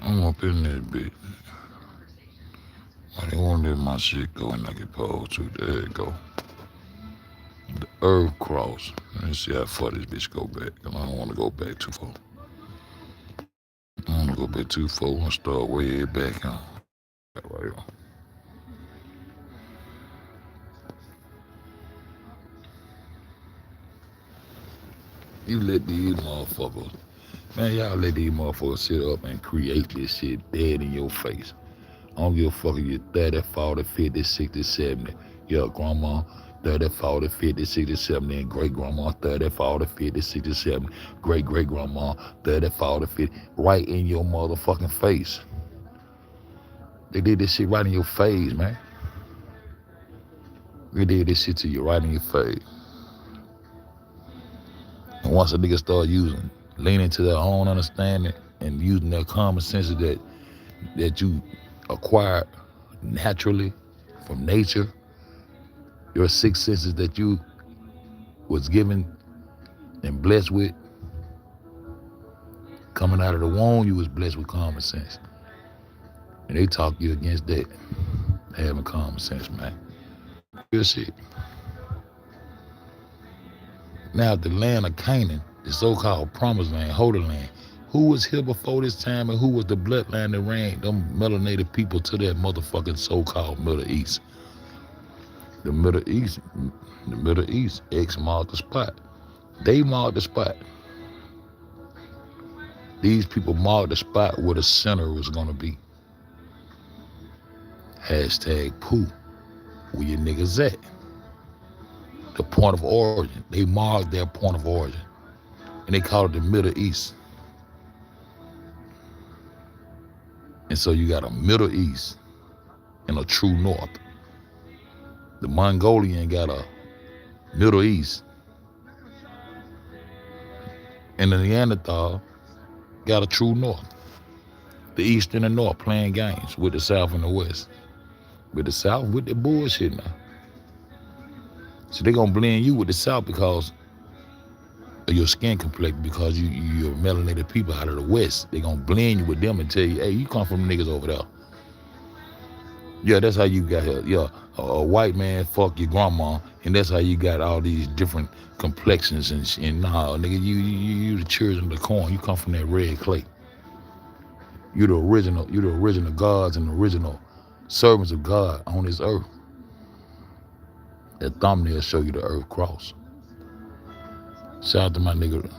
I'm up in this bitch. I didn't want to let my shit go and I get posed to. There it go. The Earth cross. Let me see how far this bitch go back. I don't want to go back too far. I don't want to go back too far. I want to start way back on. Right here. You let these motherfuckers, man, y'all let these motherfuckers sit up and create this shit dead in your face. I don't give a fuck if you're 30, 40, 50, 60, 70. Your grandma 30, 40, 50, 60, 70, and great grandma 30, 40, 50, 60, 70, great great grandma 30, 40, 50, right in your motherfucking face. They did this shit right in your face, man. They did this shit to you right in your face. And once a nigga start leaning to their own understanding and using their common sense that you acquired naturally from nature, your six senses that you was given and blessed with, coming out of the womb, you was blessed with common sense. And they talk you against that, having common sense, man. Real shit. Now, the land of Canaan, the so-called promised land, holy land, who was here before this time and who was the bloodline that ran them melanated people to that motherfucking so-called Middle East? The Middle East, X marked the spot. They marked the spot. These people marked the spot where the center was gonna be. Hashtag poo. Where your niggas at? The point of origin. They marked their point of origin. And they call it the Middle East. And so you got a Middle East and a true North. The Mongolian got a Middle East. And the Neanderthal got a true North. The East and the North playing games with the South and the West. With the South, with the bullshit now. So they gonna blend you with the South because of your skin complexion, because you're melanated people out of the West. They gonna blend you with them and tell you, hey, you come from niggas over there. Yeah, that's how you got here. Yeah, a white man fuck your grandma, and that's how you got all these different complexions and nah, nigga, you the children of the corn. You come from that red clay. You're the original gods and the original servants of God on this earth. That thumbnail show you the earth cross. Shout out to my nigga.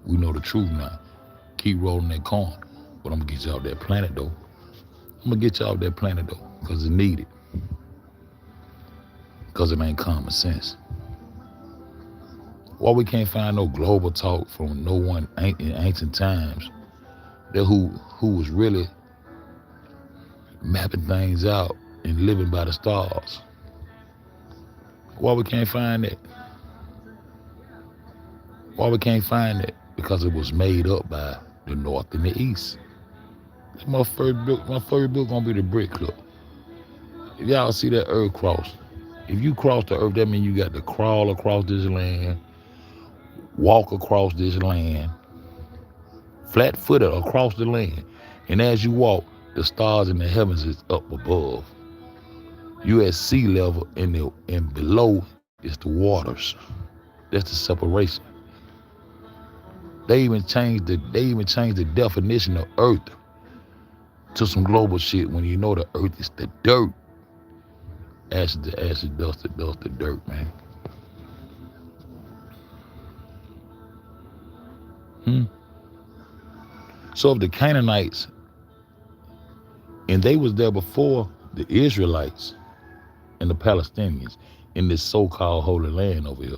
We know the truth now. Keep rolling that corn. But I'm gonna get you off that planet though. I'm gonna get you off that planet though, because it's needed. Because it ain't common sense. Why we can't find no global talk from no one in ancient times that who was really mapping things out and living by the stars? Why we can't find that? Why we can't find that? Because it was made up by the North and the East. My first book gonna be the Brick Club. If y'all see that earth cross, if you cross the earth, that means you got to crawl across this land, walk across this land, flat-footed across the land. And as you walk, the stars in the heavens is up above. You at sea level, and below is the waters. That's the separation. They even changed the definition of earth to some global shit when you know the earth is the dirt. Acid to acid, dust to dust, the dirt, man. So if the Canaanites, and they was there before the Israelites and the Palestinians in this so-called Holy Land over here.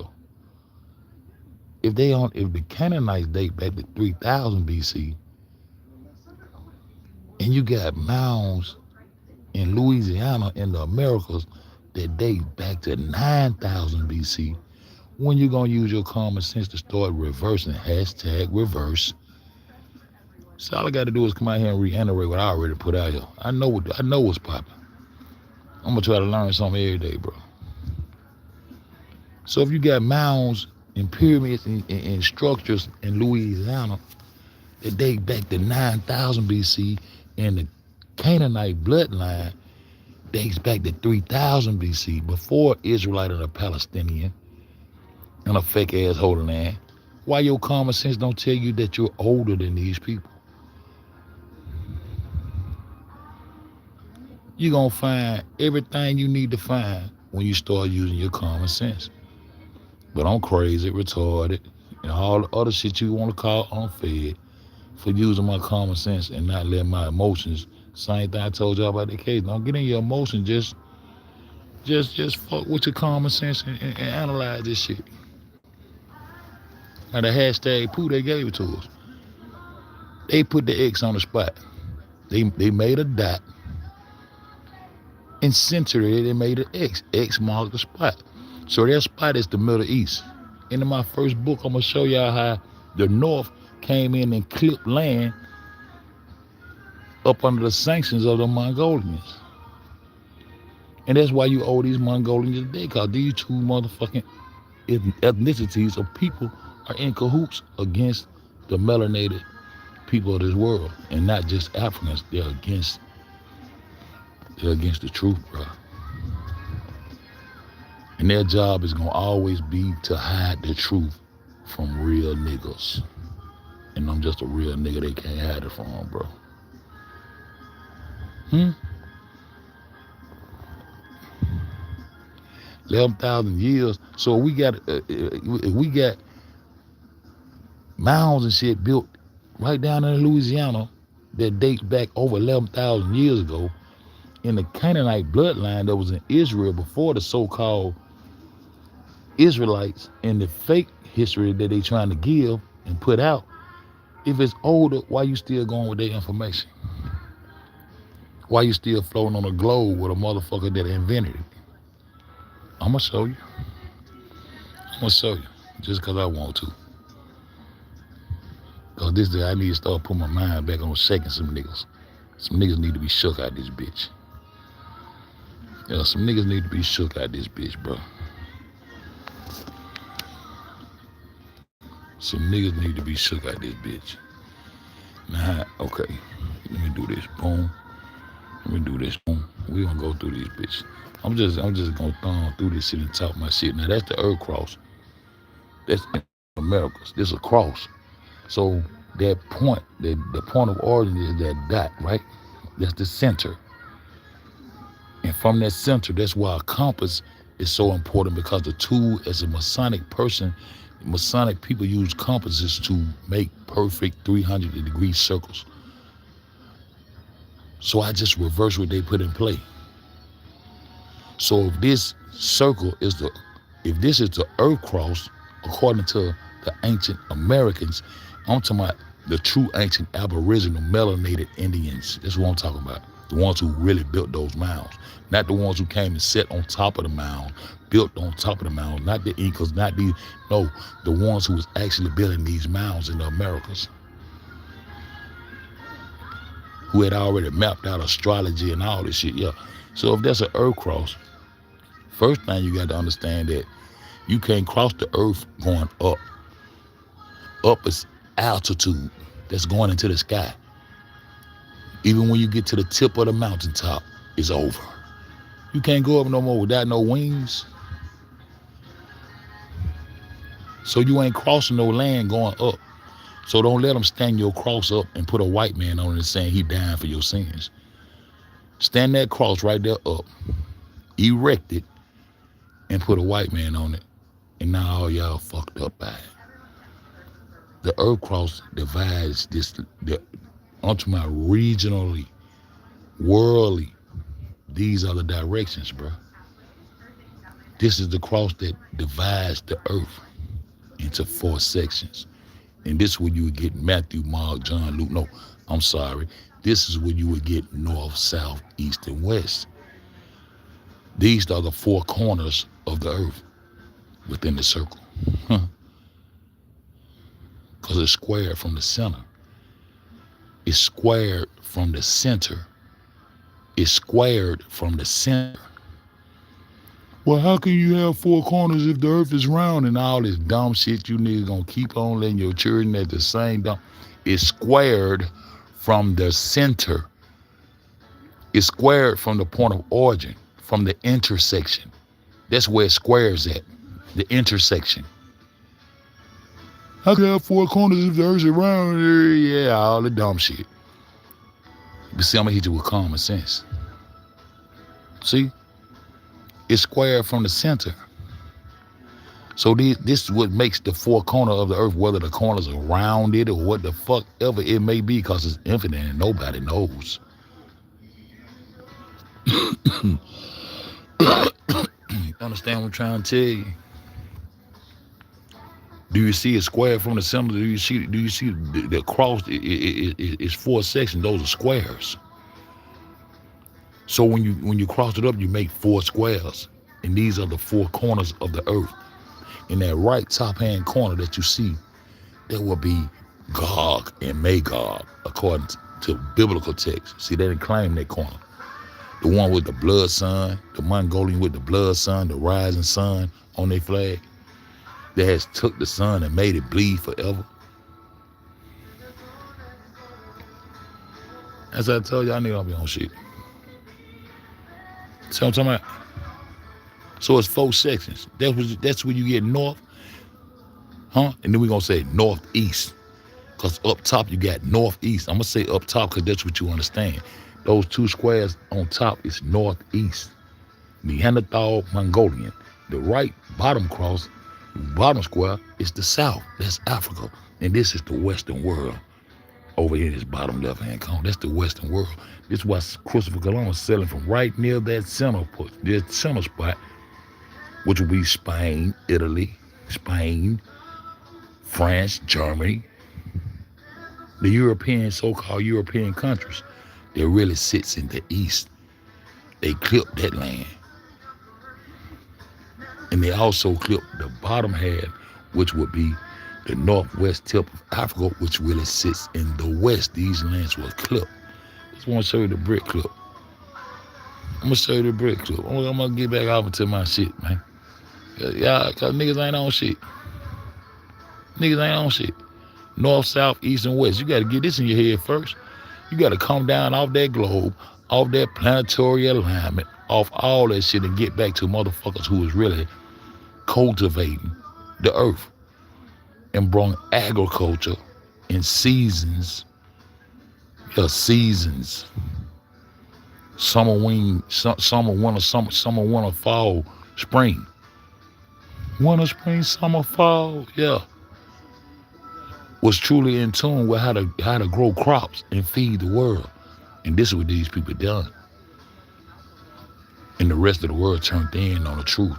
If the Canaanites date back to 3000 BC, and you got mounds in Louisiana in the Americas that date back to 9000 BC, when you gonna use your common sense to start reversing? Hashtag reverse. So all I gotta do is come out here and reiterate what I already put out here. I know what's popping. I'm gonna try to learn something every day, bro. So if you got mounds and pyramids and structures in Louisiana that date back to 9,000 BC, and the Canaanite bloodline dates back to 3,000 BC, before Israelite and a Palestinian and a fake ass Holy Land. Why your common sense don't tell you that you're older than these people? You're gonna find everything you need to find when you start using your common sense. But I'm crazy, retarded, and all the other shit you want to call unfed for using my common sense and not letting my emotions. Same thing I told y'all about the case. Don't get in your emotions. Just fuck with your common sense and analyze this shit. Now the hashtag poo, they gave it to us. They put the X on the spot. They made a dot and centered it. They made an X. X marked the spot. So that spot is the Middle East. And in my first book, I'm gonna show y'all how the North came in and clipped land up under the sanctions of the Mongolians. And that's why you owe these Mongolians today, because these two motherfucking ethnicities of people are in cahoots against the melanated people of this world, and not just Africans. They're against the truth, bro. And their job is gonna always be to hide the truth from real niggas. And I'm just a real nigga they can't hide it from, bro. 11,000 years. So we got mounds and shit built right down in Louisiana that dates back over 11,000 years ago, in the Canaanite bloodline that was in Israel before the so-called Israelites, and the fake history that they trying to give and put out. If it's older, why you still going with their information? Why you still floating on a globe with a motherfucker that invented it? I'm gonna show you. Just because I want to. Because this day I need to start putting my mind back on shaking some niggas. Some niggas need to be shook out this bitch. Yeah, some niggas need to be shook out this bitch, bro. Some niggas need to be shook out this bitch. Nah, okay. Let me do this. Boom. Let me do this. Boom. We gonna go through this bitch. I'm just gonna thumb through this shit and talk my shit. Now that's the Earth cross. That's in Americas. This is a cross. So that point, the point of origin is that dot, right? That's the center. And from that center, that's why a compass is so important, because the tool, as a Masonic person, Masonic people use compasses to make perfect 300-degree circles. So I just reverse what they put in play. So if this circle is if this is the Earth cross, according to the ancient Americans, I'm talking about the true ancient Aboriginal melanated Indians. That's what I'm talking about. The ones who really built those mounds. Not the ones who came and sat on top of the mound, built on top of the mound. Not the Incas, not the, no, the ones who was actually building these mounds in the Americas. Who had already mapped out astrology and all this shit, yeah. So if that's an Earth cross, first thing you got to understand that you can't cross the Earth going up. Up is altitude. That's going into the sky. Even when you get to the tip of the mountaintop, it's over. You can't go up no more without no wings. So you ain't crossing no land going up. So don't let them stand your cross up and put a white man on it saying he dying for your sins. Stand that cross right there up, erect it, and put a white man on it. And now all y'all fucked up by it. The Earth cross divides this, onto my regionally, worldly. These are the directions, bro. This is the cross that divides the Earth into 4 sections. And this is where you would get Matthew, Mark, John, Luke. No, I'm sorry. This is where you would get north, south, east, and west. These are the 4 corners of the earth within the circle. Because it's squared from the center. It's squared from the center. It's squared from the center. Well, how can you have 4 corners if the earth is round and all this dumb shit you niggas gonna keep on letting your children at the same dumb? is squared from the center. It's squared from the point of origin, from the intersection. That's where it squares at, the intersection. How can I have four corners if the earth's around? Yeah, all the dumb shit. But see, I'm gonna hit you with common sense. See, it's squared from the center. So this is what makes the four corners of the earth, whether the corners are rounded or what the fuck ever it may be, because it's infinite and nobody knows. Understand what I'm trying to tell you? Do you see a square from the center? Do you see the cross? It's four sections. Those are squares. So when you cross it up, you make four squares, and these are the four corners of the earth. In that right top hand corner that you see, there will be Gog and Magog, according to biblical text. See, they didn't claim that corner. The one with the blood sun, the Mongolian with the blood sun, the rising sun on their flag, that has took the sun and made it bleed forever. As I told you, I need to be on shit. See what I'm talking about? So it's four sections. That's where you get north, huh? And then we're going to say northeast. Because up top you got northeast. I'm going to say up top because that's what you understand. Those two squares on top is northeast. Neanderthal, Mongolian. The right bottom cross, bottom square, is the south. That's Africa. And this is the Western world. Over here in this bottom left-hand corner, that's the Western world. This is why Christopher Columbus selling from right near that center spot, which will be Spain, Italy, France, Germany, the European, so-called European countries. That really sits in the east. They clipped that land. And they also clipped the bottom half, which would be the northwest tip of Africa, which really sits in the west. These lands were clipped. I just want to show you the brick clip. I'm going to show you the brick clip. I'm going to get back off into my shit, man. Yeah, because niggas ain't on shit. Niggas ain't on shit. North, south, east, and west. You got to get this in your head first. You got to come down off that globe, off that planetary alignment, off all that shit and get back to motherfuckers who is really cultivating the earth and brought agriculture in seasons. Yeah, seasons. Summer, winter, fall, spring. Winter, spring, summer, fall, yeah. Was truly in tune with how to grow crops and feed the world. And this is what these people done. And the rest of the world turned in on the truth.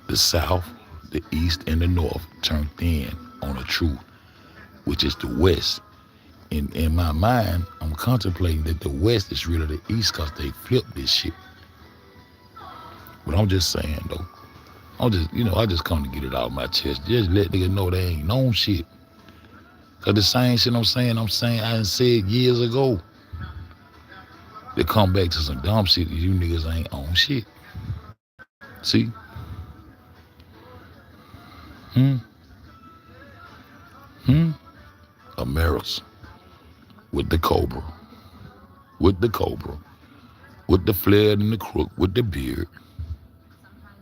The south, the east, and the north turned in on the truth, which is the west. In my mind, I'm contemplating that the west is really the east because they flipped this shit. But I'm just saying, though. I just come to get it out of my chest. Just let niggas know they ain't known shit. Cause the same shit I'm saying I done said years ago. They come back to some dumb shit that you niggas ain't on shit. See? Americas. With the cobra. With the cobra. With the flared and the crook. With the beard.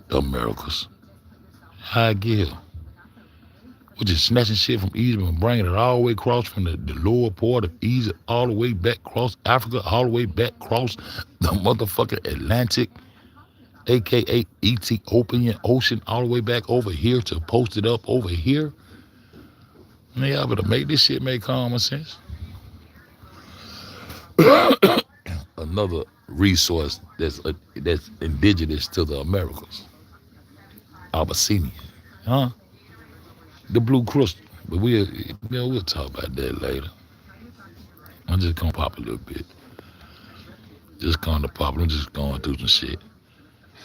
The Americas. How I get here? We're just snatching shit from Egypt and bringing it all the way across from the lower part of Egypt, all the way back across Africa, all the way back across the motherfucking Atlantic, a.k.a. Ethiopian Ocean, all the way back over here to post it up over here. Man, y'all better make this shit make common sense. Another resource that's indigenous to the Americas. Abyssinia, huh? The blue crystal, but we'll talk about that later. I'm just gonna pop a little bit. Just gonna pop. I'm just going through some shit.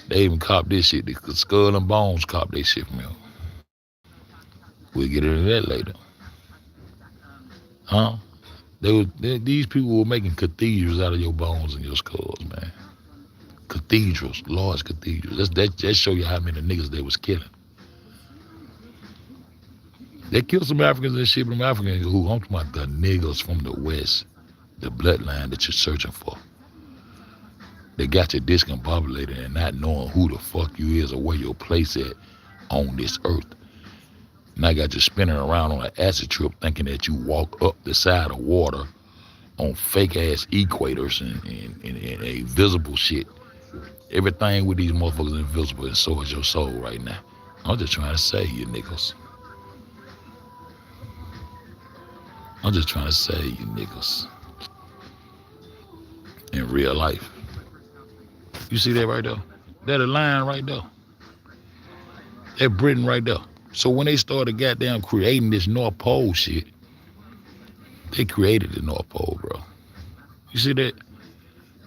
They even cop this shit. The Skull and Bones cop this shit from me. We'll get into that later, huh? These people were making cathedrals out of your bones and your skulls, man. Cathedrals, large cathedrals. That show you how many niggas they was killing. They killed some Africans and shit, but them Africans who, I'm talking about the niggas from the West, the bloodline that you're searching for. They got you discombobulated and not knowing who the fuck you is or where your place at on this earth. And I got you spinning around on an acid trip thinking that you walk up the side of water on fake ass equators and invisible shit. Everything with these motherfuckers invisible, and so is your soul right now. I'm just trying to say you niggas. I'm just trying to say you niggas. In real life. You see that right there? That a line right there. That Britain right there. So when they started goddamn creating this North Pole shit, they created the North Pole, bro. You see that?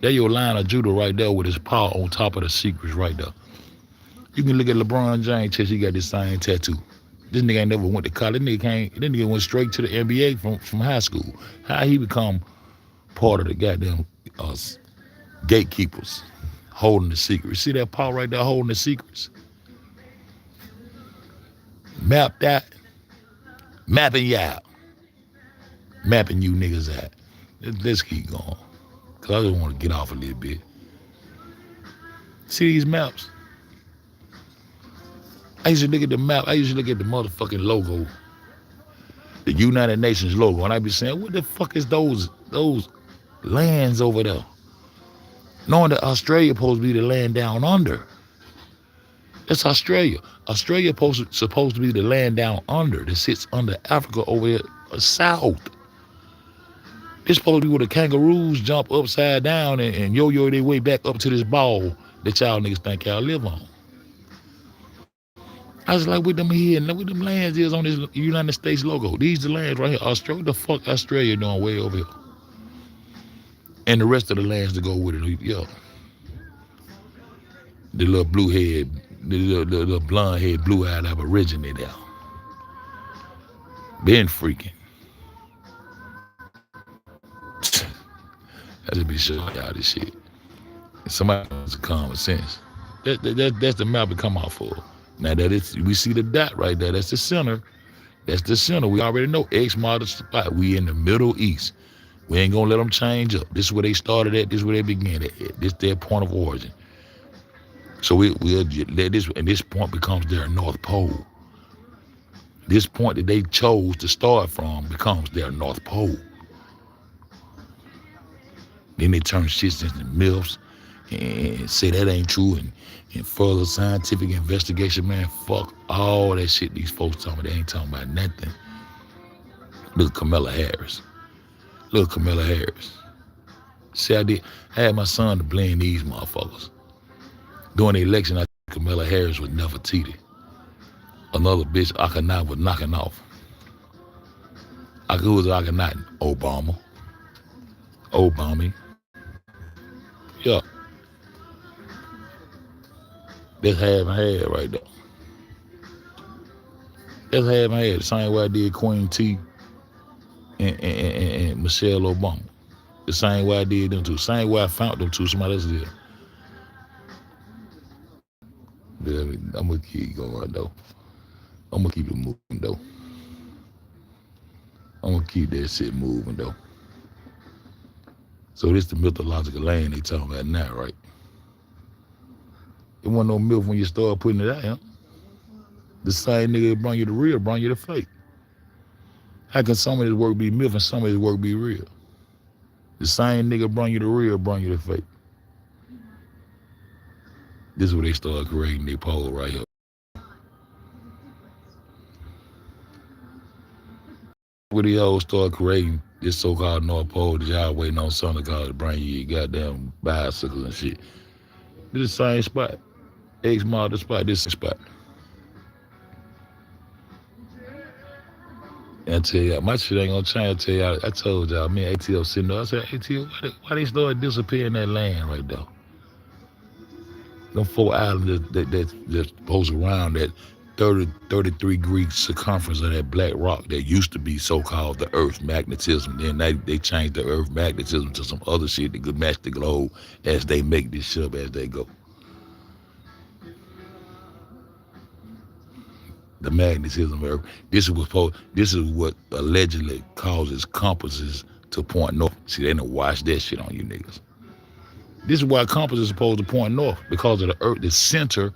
There your line of Judah right there with his paw on top of the secrets right there. You can look at LeBron James chest, he got this same tattoo. This nigga ain't never went to college. This nigga went straight to the NBA from high school. How he become part of the goddamn gatekeepers holding the secrets? See that paw right there holding the secrets? Map that. Mapping you out. Mapping you niggas out. Let's keep going. Because I just want to get off a little bit. See these maps? I used to look at the map. I used to look at the motherfucking logo. The United Nations logo. And I be saying, what the fuck is those lands over there? Knowing that Australia supposed to be the land down under. That's Australia. Australia supposed to be the land down under that sits under Africa over here south. It's supposed to be where the kangaroos jump upside down and yo-yo their way back up to this ball that y'all niggas think y'all live on. I was like, with them here and with them lands is on this United States logo. These the lands right here. Australia, the fuck Australia doing way over here. And the rest of the lands to go with it, yo. The little blue head, the little blonde head, blue eyed aborigine there. Been freaking. I just be showing y'all this shit. Somebody has common sense. That's the map we come off for. Now we see the dot right there. That's the center. That's the center. We already know X model spot. We in the Middle East. We ain't gonna let them change up. This is where they started at. This is where they began at. This is their point of origin. So we'll let this, and this point becomes their North Pole. This point that they chose to start from becomes their North Pole. Then they turn shit into myths and say that ain't true and further scientific investigation, man, fuck all that shit these folks talking about. They ain't talking about nothing. Look at Kamala Harris. Look at Kamala Harris. See, I had my son to blame these motherfuckers. During the election, I think Kamala Harris was Nefertiti. Another bitch, Akhenaten, was knocking off. Who was Akhenaten? Obama. Yeah. That's half my head right there. That's half my head. The same way I did Queen T and Michelle Obama. The same way I did them two. Same way I found them two. Somebody else did. I'm gonna keep going though. I'm gonna keep it moving though. I'm gonna keep that shit moving though. So this the mythological land they talking about now, right? It wasn't no myth when you start putting it out, huh? The same nigga that bring you the real, bring you the fake. How can some of this work be myth and some of this work be real? The same nigga bring you the real, bring you the fake. This is where they start creating their pole right here. Where they all start creating this so-called North Pole that y'all waiting on Santa Claus to bring you your goddamn bicycles and shit. This is the same spot. X model spot, this spot. And I tell y'all, my shit ain't gonna change. I tell y'all, I told y'all, me and ATL sitting there, I said, ATL, why they start disappearing that land right there? Them 4 islands that's supposed around that 33 degree circumference of that black rock that used to be so-called the Earth magnetism. Then they changed the Earth magnetism to some other shit that could match the globe as they make this shit up as they go. the magnetism of Earth. This is what allegedly causes compasses to point north. See, they done watch that shit on you niggas. This is why compasses are supposed to point north, because of the Earth, the center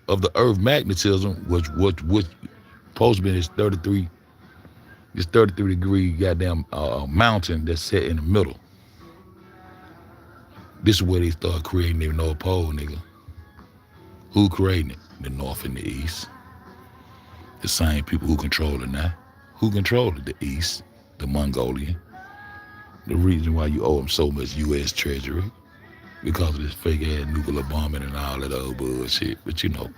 of the Earth magnetism, which supposed to be this 33 degree goddamn mountain that's set in the middle. This is where they start creating their North Pole, nigga. Who creating it? The North and the East. The same people who control it now. Who control it? The East, the Mongolian. The reason why you owe them so much U.S. Treasury, because of this fake-ass nuclear bombing and all that other bullshit. But you know,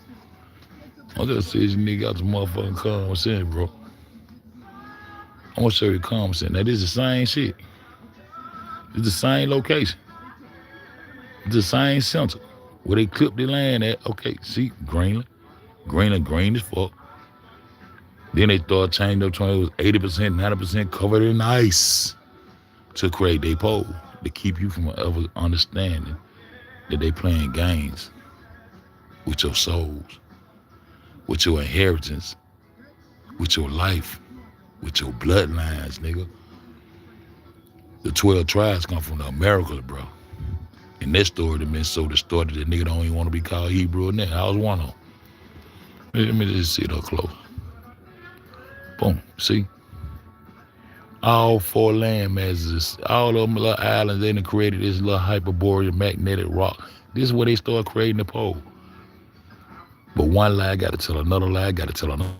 I'm just saying, you nigga got some motherfucking common sense, bro. I'm gonna show you common sense. Now, this is the same shit. It's the same location. It's the same center where they clip their land at. Okay, see, Greenland green as fuck. Then they start changing up to it was 80%, 90% covered in ice to create their pole, to keep you from ever understanding that they playing games with your souls, with your inheritance, with your life, with your bloodlines, nigga. The 12 tribes come from the Americas, bro. And that story that been so distorted that nigga don't even want to be called Hebrew now. I was one of them. Let me just see it up close. Boom, see? All 4 land masses, all of them little islands, they done created this little hyperborean magnetic rock. This is where they start creating the pole. But one lie got to tell another lie, got to tell another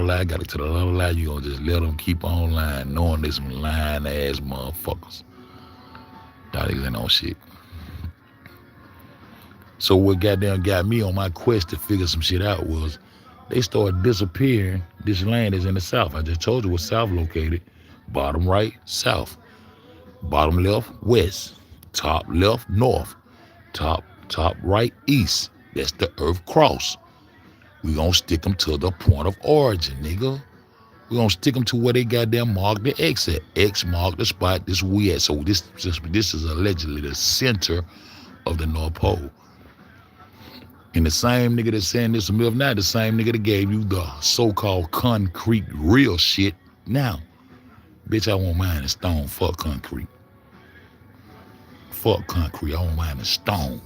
lie, got to tell another lie. You gonna just let them keep on lying, knowing they some lying ass motherfuckers. Y'all niggas ain't on shit. So what goddamn got me on my quest to figure some shit out was they started disappearing. This land is in the south. I just told you where south located. Bottom right, south. Bottom left, west. Top left, north. Top right, east. That's the Earth cross. We gonna stick them to the point of origin, nigga. We gonna stick them to where they goddamn mark the X at. X mark the spot this we at. So this is allegedly the center of the North Pole. And the same nigga that's saying this a myth now, the same nigga that gave you the so-called concrete real shit now. Bitch, I won't mind a stone. Fuck concrete. Fuck concrete. I won't mind a stone.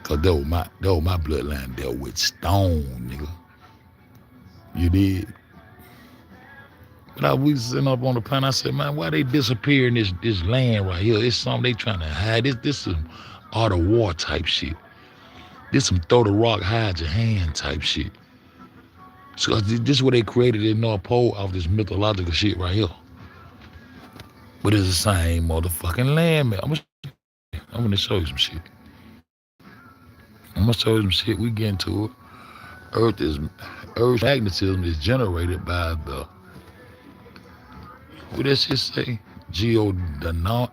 Cause that was my bloodline dealt with stone, nigga. You did. But we sitting up on the planet, I said, man, why they disappearing this land right here? It's something they trying to hide. This is art of war type shit. This some throw the rock, hide your hand type shit. So this is what they created in North Pole off this mythological shit right here. But it's the same motherfucking land, man. I'm gonna show you some shit. I'm gonna show you some shit. We get into it. Earth's magnetism is generated by the, what does it say? Geodynamo,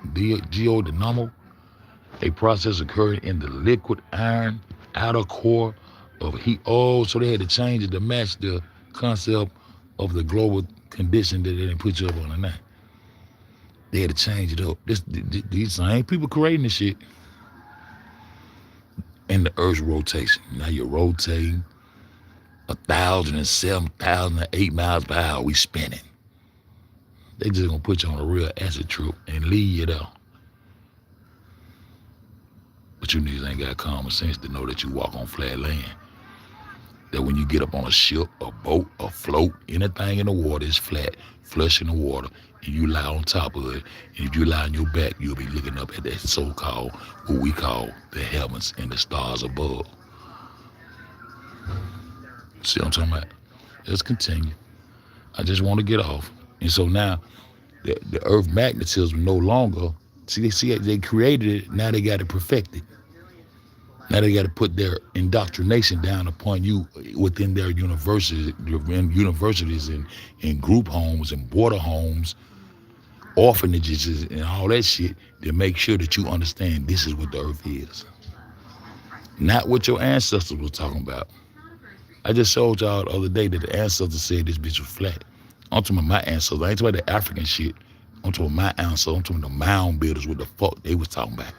a process occurring in the liquid iron outer core of heat. Oh, so they had to change it to match the concept of the global condition that they didn't put you up on tonight. They had to change it up. These same people creating this shit. And the Earth's rotation. Now you're rotating 1,007,008 miles per hour. We spinning. They just gonna put you on a real acid trip and leave you there. But you niggas ain't got common sense to know that you walk on flat land. That when you get up on a ship, a boat, a float, anything in the water is flat, flush in the water, and you lie on top of it. And if you lie on your back, you'll be looking up at that so-called, what we call the heavens and the stars above. See what I'm talking about? Let's continue. I just want to get off. And so now, the Earth magnetism no longer, they created it, now they got to perfect it. Now they got to put their indoctrination down upon you within their universities and group homes and border homes, orphanages and all that shit to make sure that you understand this is what the Earth is. Not what your ancestors were talking about. I just showed y'all the other day that the ancestors said this bitch was flat. I'm talking about my ancestors. I ain't talking about the African shit. I'm talking about my ancestors. I'm talking about the mound builders, what the fuck they was talking about.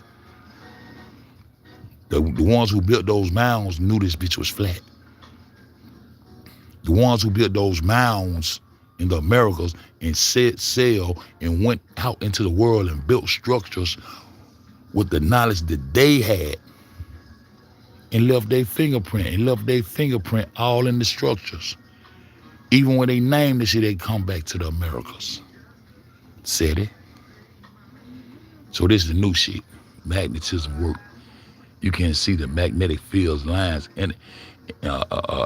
The ones who built those mounds knew this bitch was flat. The ones who built those mounds in the Americas and set sail and went out into the world and built structures with the knowledge that they had and left their fingerprint all in the structures. Even when they named the shit, they come back to the Americas. Said it. So this is the new shit. Magnetism work. You can see the magnetic fields lines and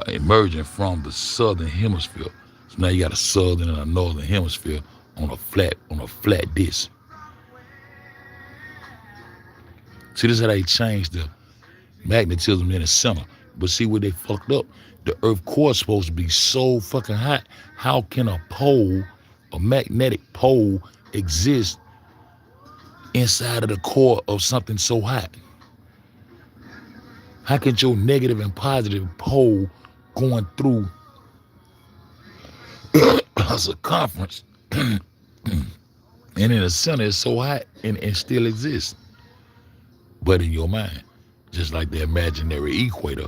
emerging from the southern hemisphere. So now you got a southern and a northern hemisphere on a flat disc. See, this is how they changed the magnetism in the center. But see where they fucked up? The Earth core is supposed to be so fucking hot. How can a magnetic pole, exist inside of the core of something so hot? How can your negative and positive pole going through a circumference and in the center is so hot and still exists? But in your mind, just like the imaginary equator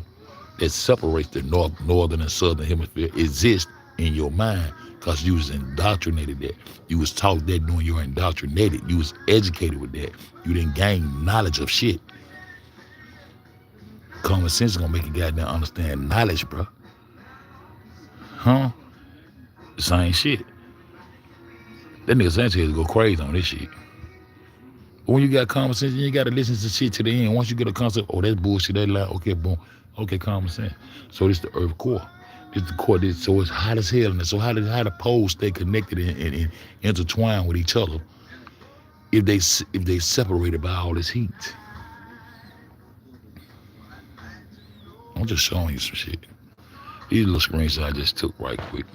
that separates the northern and southern hemisphere exists in your mind because you was indoctrinated that. You was taught that when you were indoctrinated. You was educated with that. You didn't gain knowledge of shit. Common sense is gonna make you goddamn understand knowledge, bro. Huh? The same shit. That nigga Sanchez go crazy on this shit. But when you got common sense, you ain't gotta listen to shit to the end. Once you get a concept, oh, that's bullshit, that lie, okay, boom. Okay, common sense. So this the Earth core. This the core, so it's hot as hell. And so how the poles stay connected and intertwined with each other if they separated by all this heat? I'm just showing you some shit. These little screenshots I just took right quick.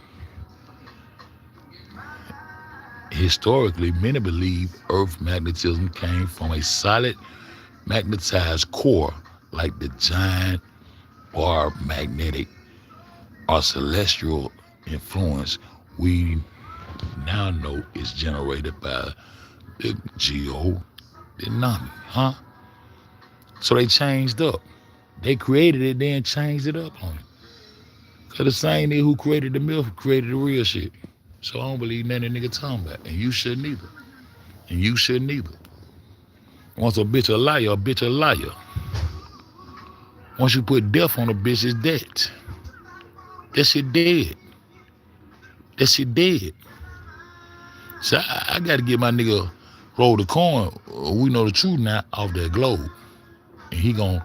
Historically, many believe Earth magnetism came from a solid magnetized core like the giant bar magnetic or celestial influence we now know is generated by the geodynamic, huh? So they changed up. They created it, then changed it up on it. Cause the same nigga who created the myth created the real shit. So I don't believe nothing nigga talking about. And you shouldn't either. And you shouldn't either. Once a bitch a liar. Once you put death on a bitch, it's dead. That shit dead. That shit dead. So I gotta get my nigga roll the coin. We know the truth now off that globe. And he gon',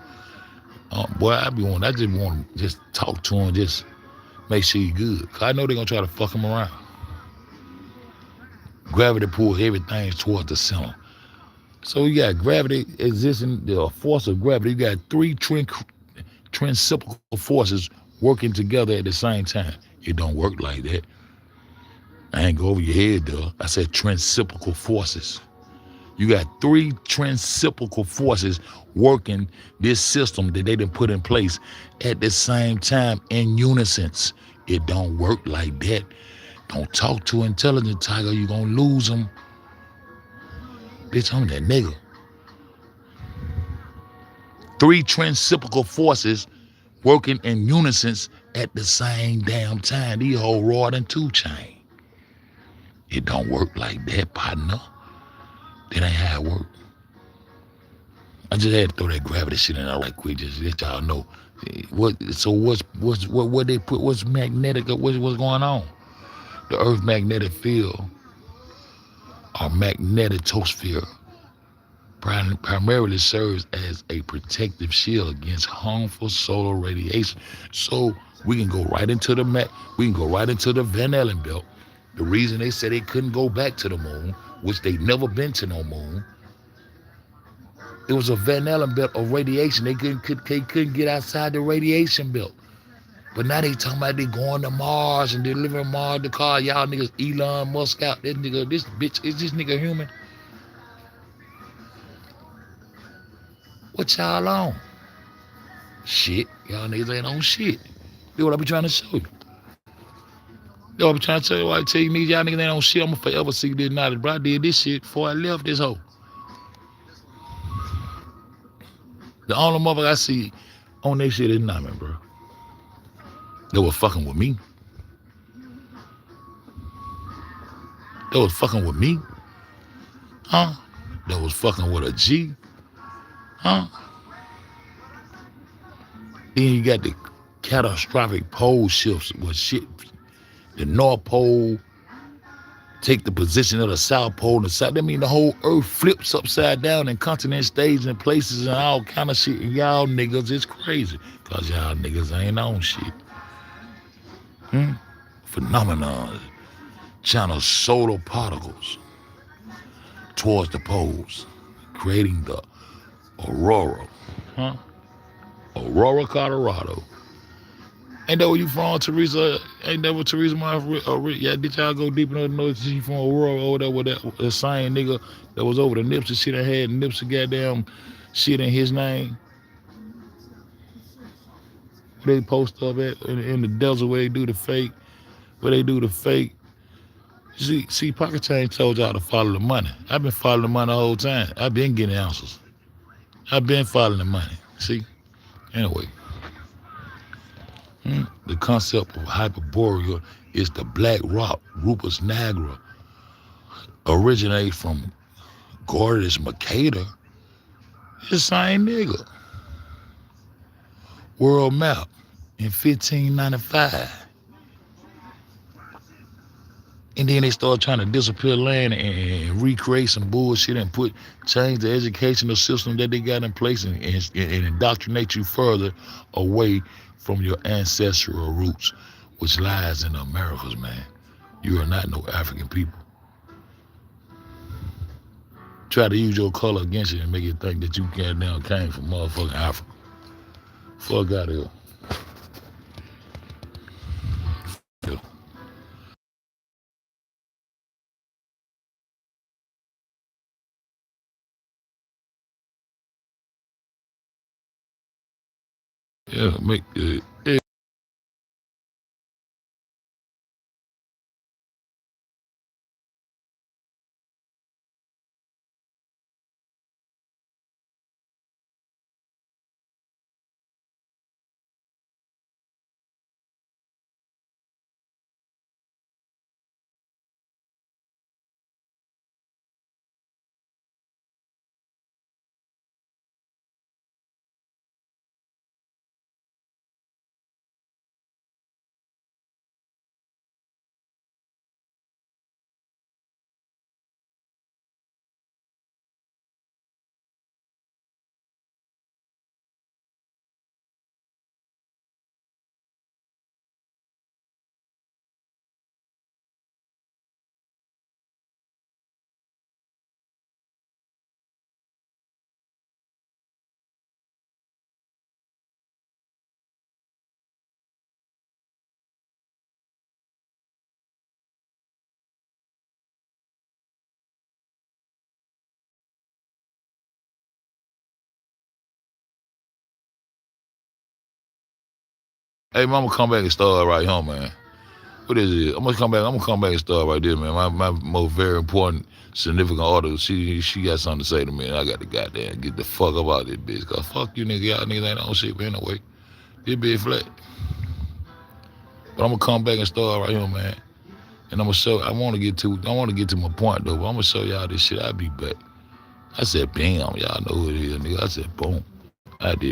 boy, I just want to just talk to him, just make sure he good. Cause I know they gonna try to fuck him around. Gravity pulls everything towards the center. So you got gravity existing, the force of gravity. You got three principal forces working together at the same time. It don't work like that. I ain't go over your head though. I said principal forces. You got three principal forces working this system that they done put in place at the same time in unison. It don't work like that. Don't talk to intelligent tiger, you gonna lose them. Bitch, I'm that nigga. Three principal forces working in unison at the same damn time. These whole rod and two chain. It don't work like that, partner. That ain't how it work. I just had to throw that gravity shit in there right quick, just let y'all know. What they put, what's magnetic, what's going on? The Earth magnetic field, or magnetosphere, primarily serves as a protective shield against harmful solar radiation. So we can go right into the Van Allen belt. The reason they said they couldn't go back to the moon, which they never been to no moon, it was a Van Allen belt of radiation. They couldn't get outside the radiation belt. But now they talking about they going to Mars and delivering Mars the car. Y'all niggas Elon Musk out. This bitch, is this nigga human? What y'all on? Shit. Y'all niggas ain't on shit. That's what I be trying to show you. That's what I be trying to tell you. I tell you niggas, y'all niggas ain't on shit. I'm gonna forever see this knowledge. Bro, I did this shit before I left this hoe. The only motherfucker I see on that shit is Naaman, bro. They were fucking with me. That was fucking with me? Huh? That was fucking with a G? Huh? Then you got the catastrophic pole shifts where shit, the North Pole take the position of the South Pole and the South. That mean the whole earth flips upside down and continents stays in places and all kind of shit. And y'all niggas is crazy. Cause y'all niggas ain't on shit. Phenomenon. Channel solar particles towards the poles, creating the aurora. Huh? Aurora, Colorado. Ain't that where you from, Teresa? Ain't that what Teresa yeah, did y'all go deep enough to know she from Aurora over there with that same nigga that was over the Nipsey shit and had Nipsey goddamn shit in his name? They post up at in the desert where they do the fake, See, Pocket Change told y'all to follow the money. I've been following the money the whole time. I've been getting answers. I've been following the money. See? Anyway. The concept of Hyperborea is the black rock, Rupus nigra, originates from Gorgeous Mercator. It's the same nigga. World map in 1595. And then they start trying to disappear land and recreate some bullshit and change the educational system that they got in place and indoctrinate you further away from your ancestral roots, which lies in the Americas, man. You are not no African people. Try to use your color against you and make you think that you came from motherfucking Africa. Fuck out of here. Yeah, Hey, man, I'm gonna come back and start right here, man. What is it? I'm gonna come back and start right there, man. My most very important, significant order. She got something to say to me, and I got to goddamn get the fuck up out of this bitch. Cause fuck you nigga, y'all niggas ain't on shit, but anyway. This bitch flat. But I'm gonna come back and start right here, man. And I'm gonna show. I want to get to my point though. But I'm gonna show y'all this shit. I'll be back. I said, bam, y'all know who it is, nigga. I said, boom. I did.